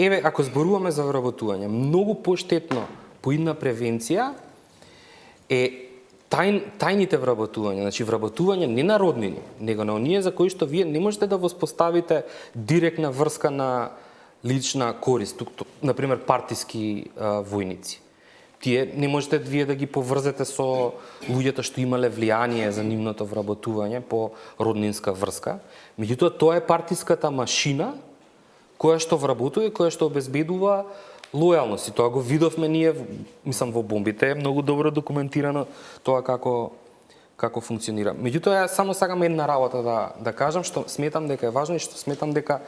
Еве, ако зборуваме за вработување, многу поштетно по една превенција е тајните вработувања, значи вработување не на роднини, него на оние за кои што вие не можете да воспоставите директна врска на лична корист, например партиски војници. Тие не можете вие да ги поврзете со луѓето што имале влијание за нивното вработување по роднинска врска. Меѓутоа, тоа е партиската машина која што вработува и која што обезбедува лојалност. И тоа го видовме ние, мислам, во бомбите, е многу добро документирано тоа како функционира. Меѓутоа, ја само сакам една работа да кажам, што сметам дека е важно и што сметам дека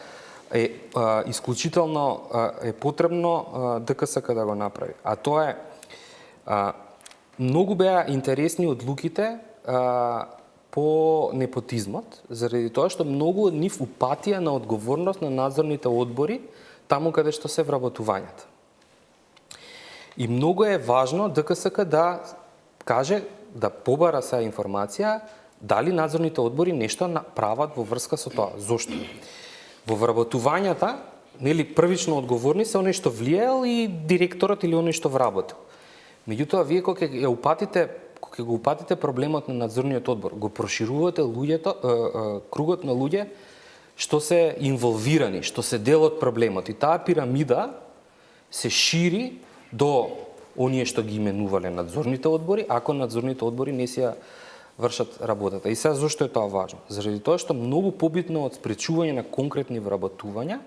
е исклучително е потребно ДКСК да го направи. А тоа е, многу беа интересни одлуките по непотизмот, заради тоа што многу од нив упатија на одговорност на надзорните одбори таму каде што се вработувањата. И многу е важно ДКСК да каже, да побара сега информација дали надзорните одбори нешто прават во врска со тоа. Зошто? Во вработувањата, нели, првично одговорни се оној што влијал и директорот или оној што вработил. Меѓутоа, вие кога ќе го упатите проблемот на надзорниот одбор, го проширувате кругот на луѓе што се инволвирани, што се дел од проблемот. И таа пирамида се шири до оние што ги именувале надзорните одбори, ако надзорните одбори не си ја вршат работата. И сега зошто е тоа важно? Заради тоа што многу побитно од спречување на конкретни вработувања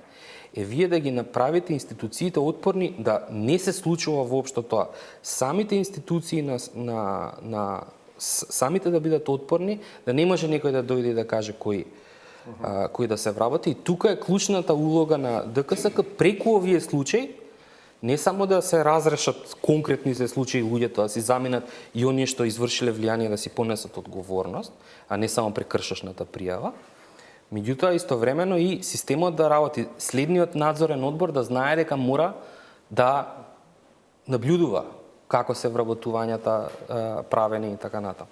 е вие да ги направите институциите отпорни да не се случува воопшто тоа. Самите институции самите да бидат отпорни, да не може некој да дојде и да каже кој да се вработи. И тука е клучната улога на ДКСК преку овие случаи, не само да се разрешат конкретните случаи луѓето, да си заминат и оние што извршиле влијание да си понесат одговорност, а не само прекршочната пријава. Меѓутоа, истовремено и системот да работи, следниот надзорен одбор да знае дека мора да наблюдува како се вработувањата правени и така натаму.